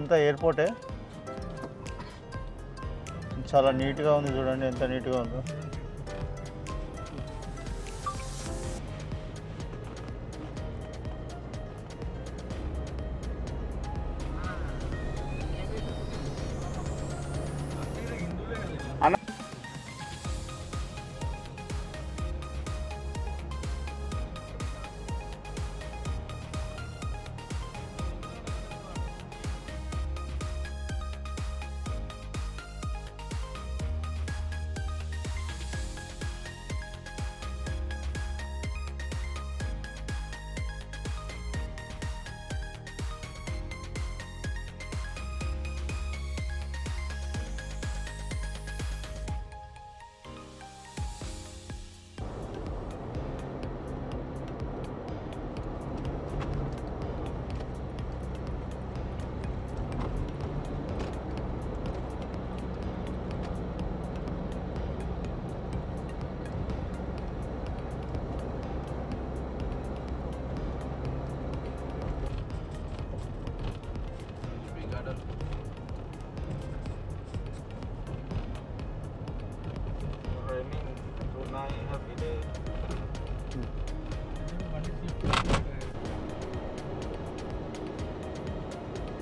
ఇదంతా ఎయిర్పోర్టే. చాలా నీట్గా ఉంది, చూడండి ఎంత నీట్గా ఉందో.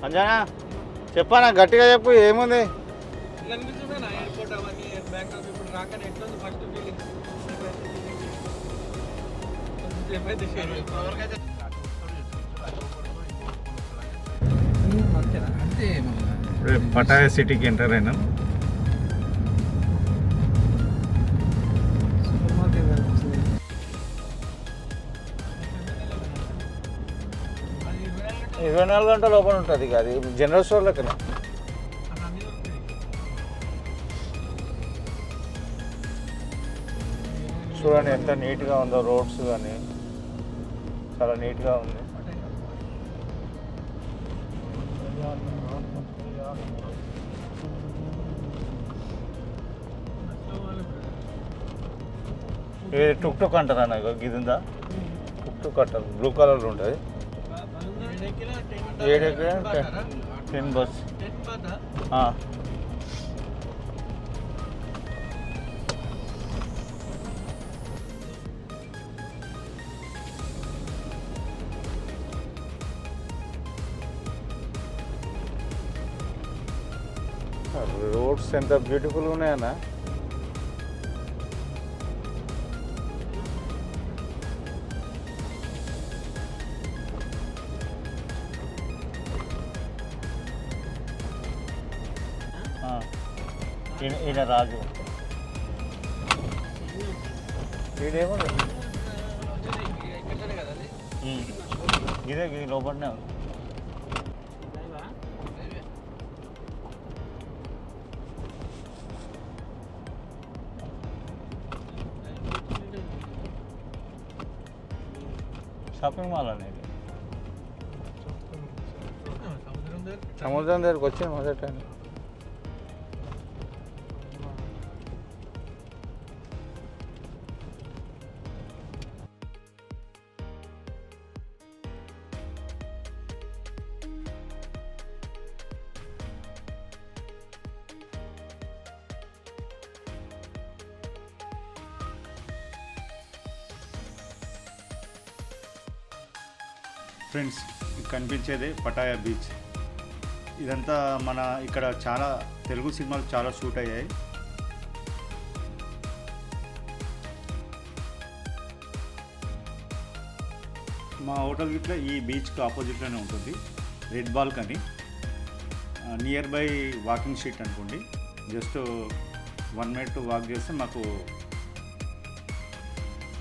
అంజనా చెప్పానా, గట్టిగా చెప్పు, ఏముంది? పటాయా సిటీకి ఎంటర్ అయినాం. ఇరవై 24 గంటల ఓపెన్ ఉంటుంది. ఇక అది జనరల్ స్టోర్ లెక్కనే. చూడండి ఎంత నీట్గా ఉందో, రోడ్స్ కానీ చాలా నీట్గా ఉంది. ఇది టుక్ టుక్ అంటారా? నాకు ఇది ఉందా, టుక్ టుక్ అంటారు, బ్లూ కలర్లో ఉంటుంది. 10 బస్. రోడ్స్ ఎంత బ్యూటిఫుల్గా ఉన్నాయన్నా. ఈయన రాజు, ఈడేమో ఇదే లోపలనే ఉంది. షాపింగ్ మాల్ అనేది సముద్రం దగ్గరకు వచ్చి మొదట. ఫ్రెండ్స్, కనిపించేదే పటాయా బీచ్. ఇదంతా మన ఇక్కడ చాలా తెలుగు సినిమాలు చాలా షూట్ అయ్యాయి. మా హోటల్ గిట్ల ఈ బీచ్కి ఆపోజిట్లోనే ఉంటుంది. Red balcony, near by walking street అనుకోండి. జస్ట్ 1 మినిట్ వాక్ చేస్తే మాకు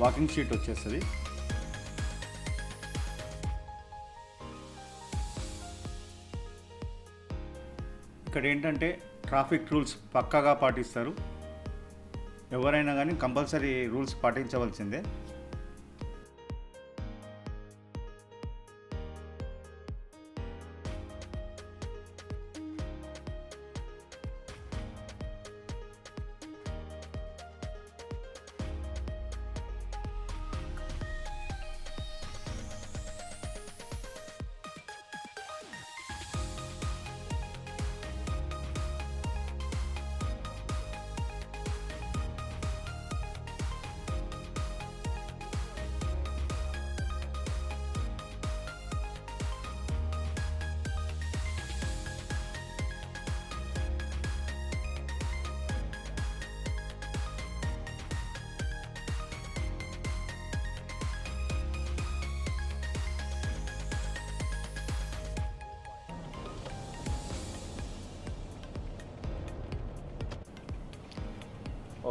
వాకింగ్ స్ట్రీట్ వచ్చేస్తుంది. ఇక్కడ ఏంటంటే ట్రాఫిక్ రూల్స్ పక్కాగా పాటిస్తారు. ఎవరైనా కానీ కంపల్సరీ రూల్స్ పాటించవలసిందే.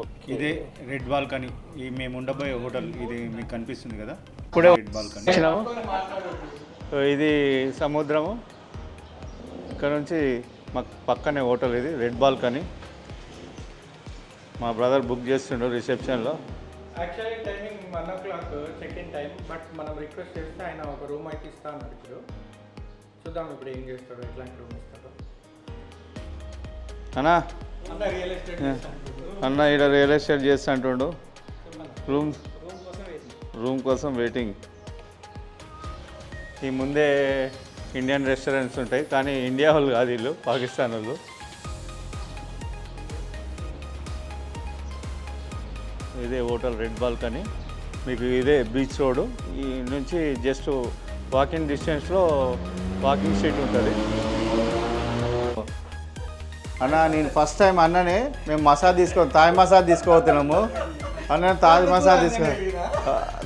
ఓకే. ఇదే రెడ్ బాల్కనీ, ఈ మేము ఉండబోయే హోటల్ ఇది మీకు కనిపిస్తుంది కదా, ఇప్పుడే రెడ్ బాల్కనీ. ఇది సముద్రము, ఇక్కడ నుంచి మాకు పక్కనే హోటల్, ఇది రెడ్ బాల్కనీ. మా బ్రదర్ బుక్ చేస్తుండ్రు రిసెప్షన్లో. Actually timing 1 o'clock check in time, but మనం రిక్వెస్ట్ చేస్తే ఆయన ఒక రూమ్ అయితే ఇస్తా అన్నాడు. ఇప్పుడు చూద్దాం ఇప్పుడు ఏం చేస్తాడు, ఎట్లాంటి రూమ్ ఇస్తాడు. అన్నా అన్న రియల్ ఎస్టేట్ అన్న ఇక్కడ రియల్ ఎస్టేట్ చేస్తా అంటుండు. రూమ్ కోసం వెయిటింగ్. ఈ ముందే ఇండియన్ రెస్టారెంట్స్ ఉంటాయి, కానీ ఇండియా వాళ్ళు కాదు, వీళ్ళు పాకిస్తాన్ వాళ్ళు. ఇదే హోటల్ రెడ్ బాల్కనీ, మీకు ఇదే బీచ్ రోడ్. ఈ నుంచి జస్ట్ వాకింగ్ డిస్టెన్స్లో వాకింగ్ స్ట్రీట్ ఉంటుంది. అన్న నేను ఫస్ట్ టైం అన్ననే మేము మసాజ్ థాయ్ మసాజ్ తీసుకోతున్నాము. అన్న థాయ్ మసాజ్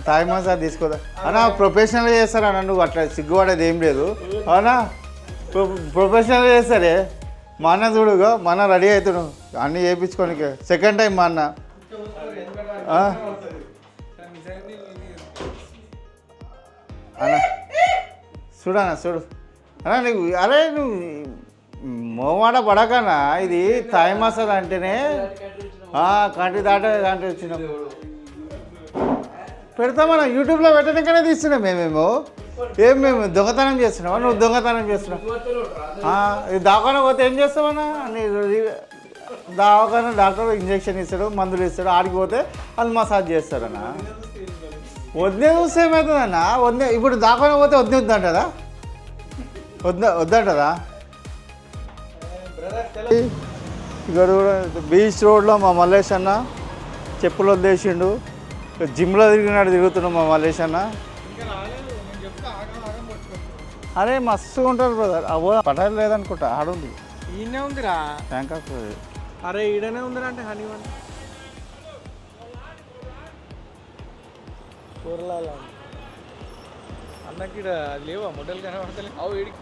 థాయ్ మసాజ్ తీసుకోదా అన్న, ప్రొఫెషనల్గా చేస్తారు అన్న, నువ్వు అట్లా సిగ్గుపడేది ఏం లేదు. అవునా, ప్రొఫెషనల్గా చేస్తారే. మా అన్న చూడుగా, మా అన్న రెడీ అవుతున్నాడు అన్నీ చేయించుకోనికి. సెకండ్ టైం మా అన్న. అన్న చూడన్నా చూడు అన్న, నువ్వు అరే నువ్వు మోమాట పడకన్నా. ఇది థాయ్ మసాజ్ అంటేనే కంటి దాట కంటి వచ్చినాం. పెడతామన్నా, యూట్యూబ్లో పెట్టడానికనే తీస్తున్నాం మేము. మేము దొంగతనం చేస్తున్నావా? నువ్వు దొంగతనం చేస్తున్నావు. ఇది దావఖానా పోతే ఏం చేస్తామన్నా? దావఖానా డాక్టర్ ఇంజక్షన్ ఇస్తాడు, మందులు ఇస్తాడు, ఆడికి పోతే వాళ్ళు మసాజ్ చేస్తారన్నా. వద్దే చూస్తే ఏమవుతుందన్నా? వద్దే ఇప్పుడు దావఖానా పోతే వద్దంటదా? వద్దంటదా? ఇక్కడ కూడా బీచ్ రోడ్లో మా మల్లేష్ అన్న చెప్పులు వదిలేసిండు. జిమ్లో తిరుగుతున్నాం మా మల్లేష్ అన్న. అరే మస్తు ఉంటారు బ్రదర్. పటాలు లేదనుకుంటా, ఆడుంది. ఈయనే ఉందిరా బ్యాంకాక్. అరే ఈడనే ఉందిరా అంటే హనీ వన్ కూరలాల అన్నకి లేవా మొడలు కనబడతలే. అవు ఈడికి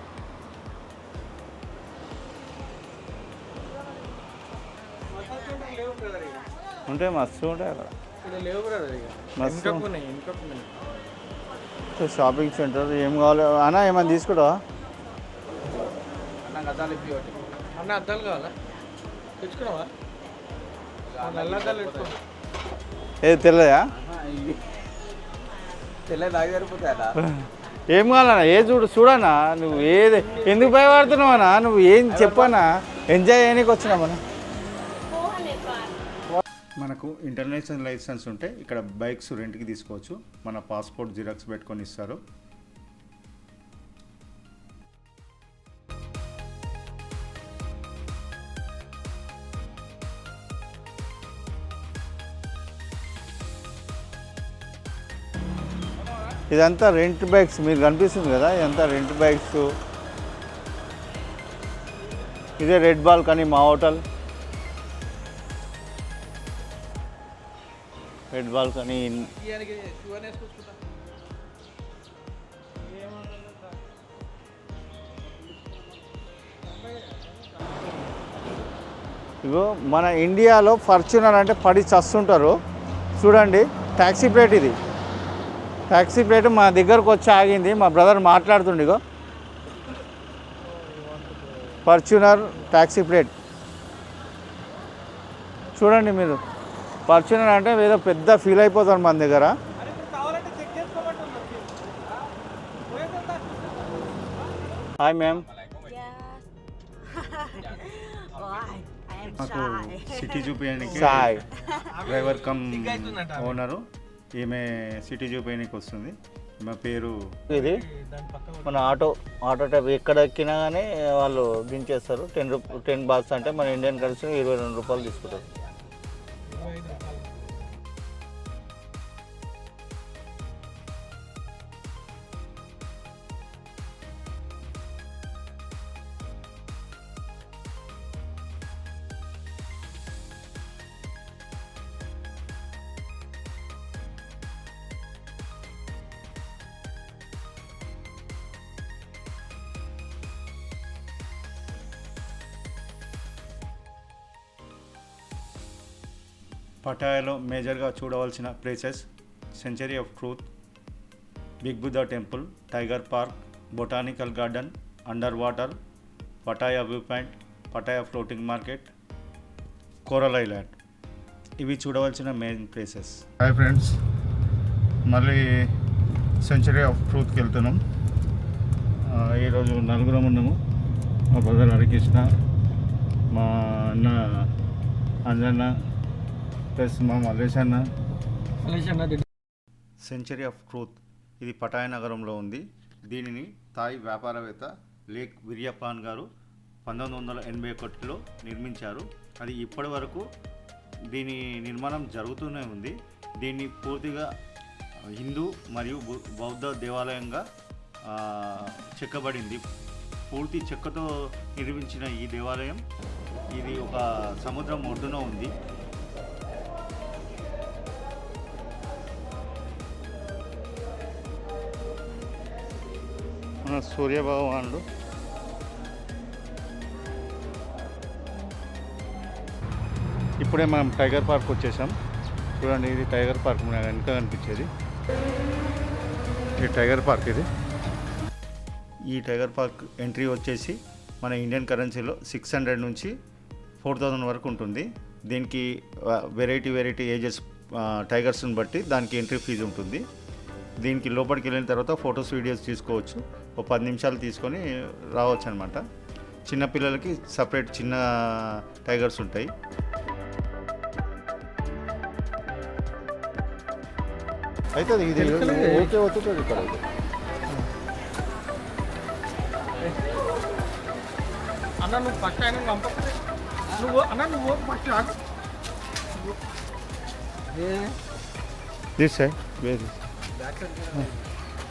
ఉంటాయి, మస్తు ఉంటాయి అక్కడ. లేవు బ్రదర్, మస్తు ఇంకొక షాపింగ్ సెంటర్. ఏం కావాలి అన్న? ఏమైనా తీసుకుంటావా అన్న? అద్దాలు కావాలా? తెచ్చుకున్నావా? నల్ల అద్దాలు పెట్టుకో. ఏది తెల్లయా? తెల్ల దాగి సరిపోతాయా? ఏం కావాలన్నా? ఏ చూడన్నా నువ్వు ఏది ఎందుకు భయపడుతున్నావన్నా? నువ్వు ఏం చెప్పన్నా? ఎంజాయ్ చేయడానికి వచ్చినామన్నా. మనకు ఇంటర్నేషనల్ లైసెన్స్ ఉంటే ఇక్కడ బైక్స్ రెంట్కి తీసుకోవచ్చు. మన పాస్పోర్ట్ జిరాక్స్ పెట్టుకొని ఇస్తారు. ఇదంతా రెంట్ బైక్స్, మీరు కనిపిస్తుంది కదా, ఇదంతా రెంట్ బైక్స్. ఇదే రెడ్ బాల్కనీ మా హోటల్. Red Balcony. ఇగో మన ఇండియాలో ఫార్చునర్ అంటే పడి చస్తుంటారు. చూడండి ట్యాక్సీ ప్లేట్, ఇది ట్యాక్సీ ప్లేట్ మా దగ్గరకు వచ్చి ఆగింది. మా బ్రదర్ మాట్లాడుతుండిగో, ఫార్చునర్ ట్యాక్సీ ప్లేట్ చూడండి మీరు. ఫార్చునర్ అంటే ఏదో పెద్ద ఫీల్ అయిపోతాడు మన దగ్గర. Hi ma'am. మాకు సిటీ చూపించడానికి డ్రైవర్ కమ్ ఓనరు, ఈమె సిటీ చూపించడానికి వస్తుంది. మా పేరు ఇది. మన ఆటో టైప్ ఎక్కడ ఎక్కినా కానీ వాళ్ళు దించేస్తారు. 10 బాక్స్ అంటే మన ఇండియన్ కరెన్సీ 22 రూపాయలు తీసుకుంటారు. పటాయాలో మేజర్గా చూడవలసిన places century of truth, big Buddha temple, tiger park, botanical garden, under water, Pattaya view point, Pattaya floating market, coral island. ఇవి చూడవలసిన మెయిన్ ప్లేసెస్. హాయ్ ఫ్రెండ్స్, మళ్ళీ సెంచరీ ఆఫ్ ట్రూత్కి వెళ్తున్నాం. ఈరోజు నలుగురం ఉన్నాము. మా బ్రదర్ హరికృష్ణ, మా అన్న అంజన్న, ప్లస్ మా మల్లేష్ అన్న. సెంచరీ ఆఫ్ ట్రూత్ ఇది పటాయా నగరంలో ఉంది. దీనిని థాయ్ వ్యాపారవేత్త లేక్ విరియపాన్ గారు 1981లో నిర్మించారు. అది ఇప్పటి వరకు దీని నిర్మాణం జరుగుతూనే ఉంది. దీన్ని పూర్తిగా హిందూ మరియు బౌద్ధ దేవాలయంగా చెక్కబడింది. పూర్తి చెక్కతో నిర్మించిన ఈ దేవాలయం ఇది ఒక సముద్రం ఒడ్డున ఉంది. మన సూర్యభగవానుడు ఇప్పుడే మనం టైగర్ పార్క్ వచ్చేసాం. చూడండి, ఇది టైగర్ పార్క్ మనకు వెనక కనిపించేది. ఈ టైగర్ పార్క్ ఇది. ఈ టైగర్ పార్క్ ఎంట్రీ వచ్చేసి మన ఇండియన్ కరెన్సీలో 600 నుంచి 4000 వరకు ఉంటుంది. దీనికి వెరైటీ ఏజెస్ టైగర్స్ని బట్టి దానికి ఎంట్రీ ఫీజు ఉంటుంది. దీనికి లోపలికి వెళ్ళిన తర్వాత ఫొటోస్ వీడియోస్ తీసుకోవచ్చు. ఒక 10 నిమిషాలు తీసుకొని రావచ్చు అనమాట. చిన్నపిల్లలకి సపరేట్ చిన్న టైగర్స్ ఉంటాయి. అయితే ఇది ఓకే అవుతుంది ఇక్కడ. అన్న నువ్వు ఫస్ట్ ఆయన పంపకపోతే నువ్వు ఫస్ట్ రాదు.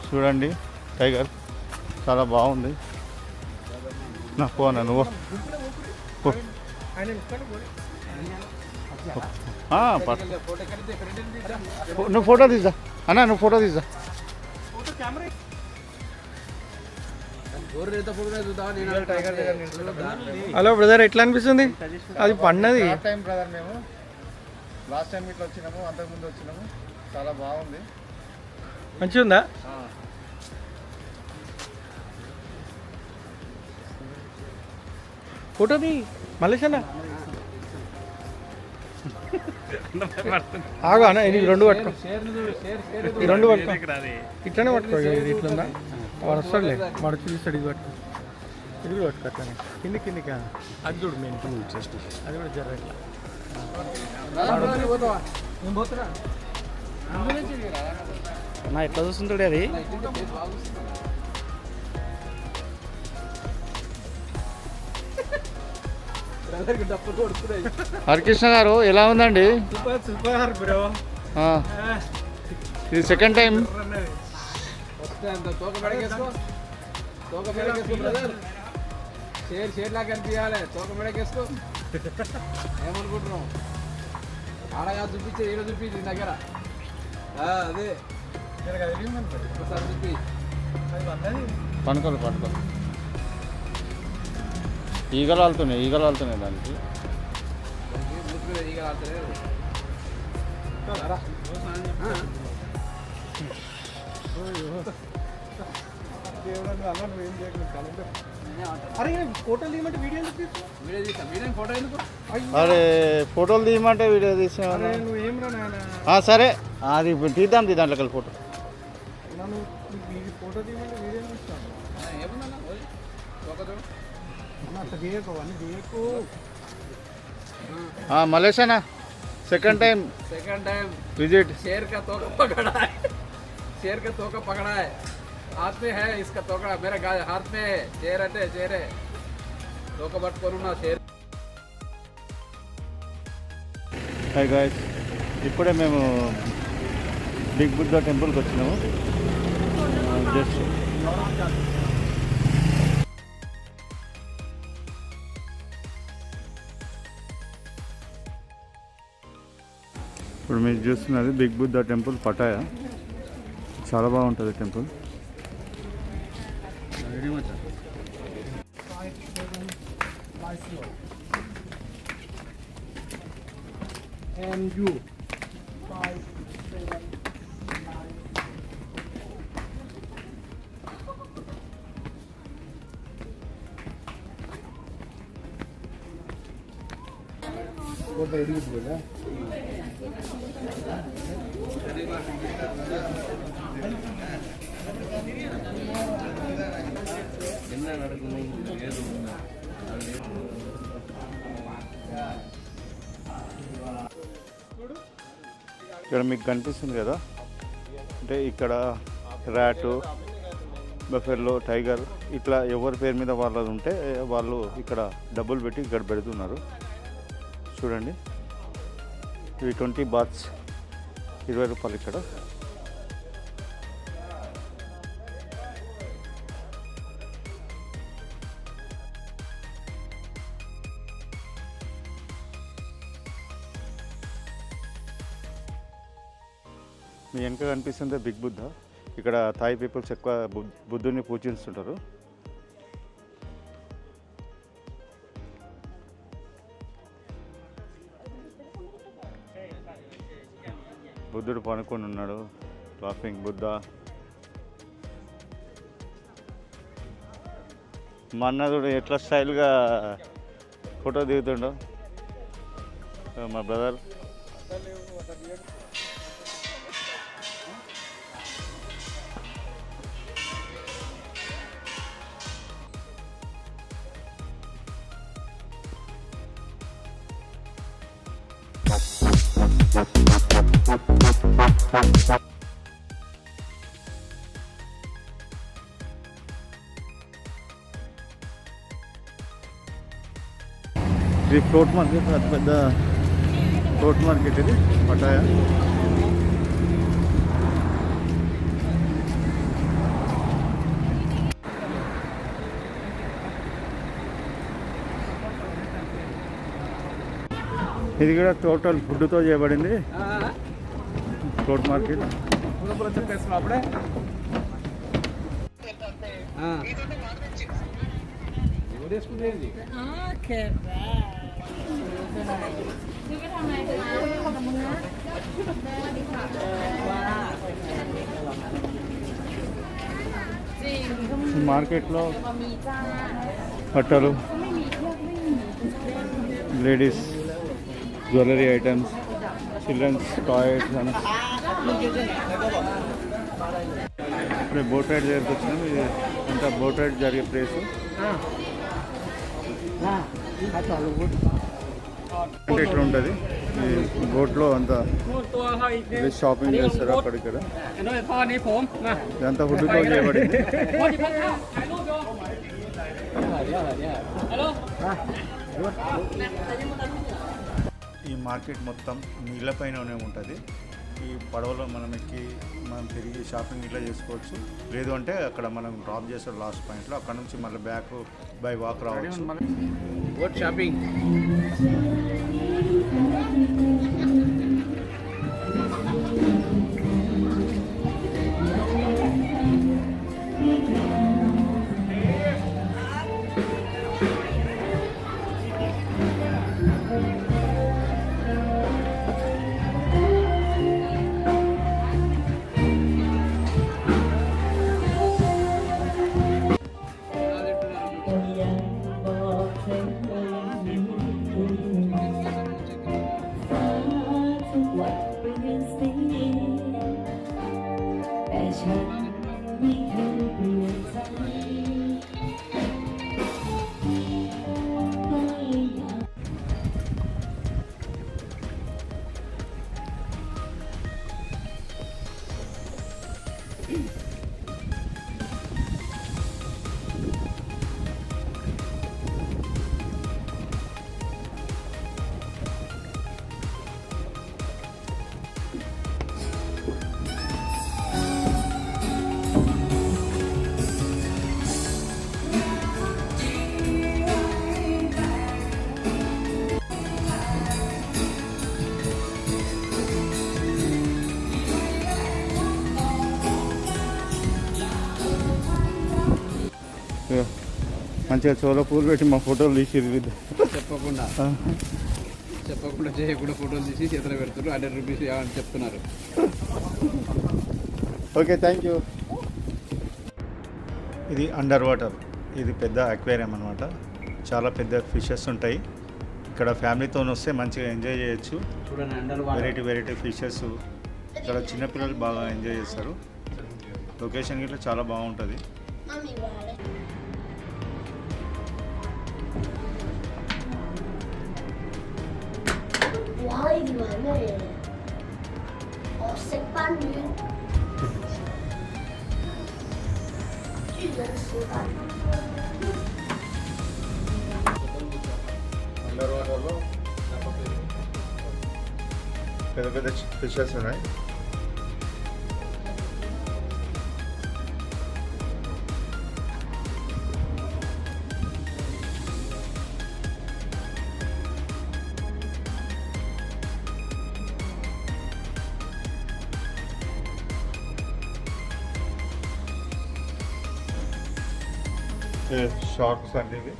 చూడండి, టైగర్ చాలా బాగుంది. నాకు అన్న నువ్వు నువ్వు ఫోటో తీసా అన్న, నువ్వు ఫోటో తీసా. హలో బ్రదర్, ఎట్లా అనిపిస్తుంది? అది పన్నది టైం బ్రదర్, మేము లాస్ట్ టైం ఇట్లా వచ్చినాము, అంతకుముందు వచ్చినాము. చాలా బాగుంది, మంచిగా ఉందా? ఫోటోది మల్లేష్ అన్న ఆగు అన్న, ఇది 2 పట్టుకో, ఈ 2 పట్టుకో, ఇట్లనే పట్టుకో. ఇది ఇట్లుందా? వాడు వస్తాడులే, వాడు చూస్తాడు. ఇది పట్టుకో, ఇది కూడా పట్టుకో. అట్లనే కిందికా అది చూడు, మెయిన్ అది కూడా జర ఇట్లా. నా ఎట్లా చూస్తుంటాడు అది. హరికృష్ణ గారు ఎలా ఉందండి? Super bro. ఇది సెకండ్ టైం. షేర్ లాగా కనిపించాలి. తోక మెడకేసుకో. ఏమనుకుంటున్నావు? ఆడగా చూపించే, ఈడ చూపించి దగ్గర. అదే ఒకసారి చూపి. పనుకోలు ఈగలు వాళ్తున్నాయి దానికి. ఈగలు ఆడుతున్నాయి. అరే ఫోటోలు తీయమంటే వీడియో ఎందుకు? అరే ఫోటోలు తీయమంటే వీడియో తీసా. నువ్వేం రా నాయన. సరే, అది తీద్దాం దాంట్లో కలిసి ఫోటో. ఫోటో తీయమంటే వీడియో తీస్తాను. మలేష్ అన్న सेकंड टाइम विजिट। शेर का तोका पकड़ा है हाथ में है, इसका तोका मेरा हाथ में है। शेर है, शेर है, तोका बट करूँ ना शेर। हाय गाइस, इప్పుడే మేము బిగ్ బుద్ధా టెంపుల్కి వచ్చినాము. జస్ట్ ఇప్పుడు మీరు చూస్తున్నది బిగ్ బుద్ధా టెంపుల్ పటాయా. చాలా బాగుంటుంది temple. and you. What are you doing? ఇక్కడ మీకు కనిపిస్తుంది కదా, అంటే ఇక్కడ ర్యాటు, బఫెల్లో, టైగర్ ఇట్లా ఎవరి పేరు మీద వాళ్ళది ఉంటే వాళ్ళు ఇక్కడ డబ్బులు పెట్టి ఇక్కడ పెడుతున్నారు. చూడండి, ఇవి 20 బాత్స్, 20 రూపాయలు ఇక్కడ. మీ వెనక కనిపిస్తుంది బిగ్ బుద్ధ. ఇక్కడ థాయ్ పీపుల్స్ ఎక్కువ బుద్ధుని పూజిస్తుంటారు. బుద్ధుడు పనుకొని ఉన్నాడు, లాఫింగ్ బుద్ధ. మా అన్నదుడు ఎట్లా స్టైల్గా ఫోటో దిగుతుండో మా బ్రదర్. ఇది ఫ్లోట్ మార్కెట్, అతి పెద్ద ఫ్లోట్ మార్కెట్ ఇది పటాయా. ఇది కూడా టోటల్ ఫుడ్తో చేయబడింది ఫ్లోట్ మార్కెట్. చెప్పేస్తున్నాం అప్పుడే. మార్కెట్లో బట్టలు, ladies jewellery items, children's toys అని. ఇప్పుడు బోట్ రైడ్ దగ్గరికి వచ్చినాం. ఇది అంతా బోట్ రైడ్ జరిగే ప్లేస్. అంటే ఇట్లా ఉంటుంది, ఈ బోట్లో అంతా షాపింగ్ చేస్తారు అక్కడిక్కడ. ఇదంతా ఫుడ్తో చేయబడింది. ఈ మార్కెట్ మొత్తం నీళ్ళపైననే ఉంటుంది. ఈ పడవలో మనం ఎక్కి మనం తిరిగి షాపింగ్ ఇట్లా చేసుకోవచ్చు. లేదు అంటే అక్కడ మనం డ్రాప్ చేస్తాం లాస్ట్ పాయింట్లో, అక్కడ నుంచి మళ్ళీ బ్యాక్ బై వాక్ రావచ్చు. Boat shopping. మంచిగా చోల పూలు పెట్టి మా ఫోటోలు తీసి చెప్పకుండా చెప్పకుండా చేయకుండా ఫోటోలు తీసి చేతిలో పెడుతున్నారు. 100 రూపీస్ అని చెప్తున్నారు. Okay, thank you. ఇది అండర్ వాటర్, ఇది పెద్ద అక్వేరియం అనమాట. చాలా పెద్ద ఫిషెస్ ఉంటాయి ఇక్కడ. ఫ్యామిలీతో వస్తే మంచిగా ఎంజాయ్ చేయొచ్చు. చూడండి, అండర్ వెరైటీ ఫిషెస్ ఇక్కడ చిన్నపిల్లలు బాగా ఎంజాయ్ చేస్తారు. లొకేషన్ గిట్లా చాలా బాగుంటుంది. Wow, gimana ya? Osek panjang. Tidak suka. Under వాటర్లో పెద్ద పెద్ద ఫిషెస్ ఉన్నాయి. షార్క్స్ అండి ఇవి.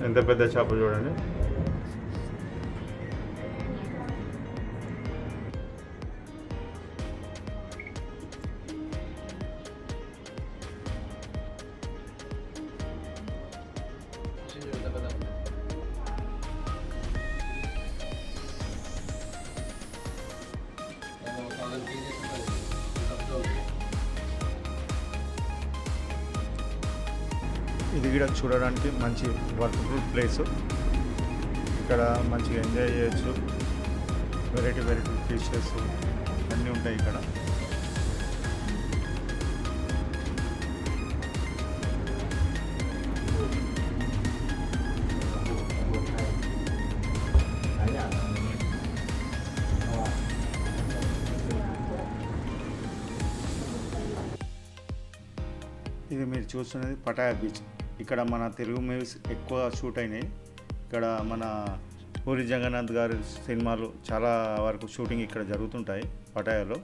ఎంత పెద్ద చేప చూడండి. ఇది కూడా చూడడానికి మంచి వర్కబుల్ ప్లేస్. ఇక్కడ మంచిగా ఎంజాయ్ చేయొచ్చు. వెరైటీ ఫిషెస్ అన్నీ ఉంటాయి ఇక్కడ. ఇది మీరు చూస్తున్నది పటాయా బీచ్. ఇక్కడ మన తెలుగు మూవీస్ ఎక్కువ షూట్ అయినాయి. ఇక్కడ మన పూరి జగన్నాథ్ గారి సినిమాలు చాలా వరకు షూటింగ్ ఇక్కడ జరుగుతుంటాయి పటాయాలో.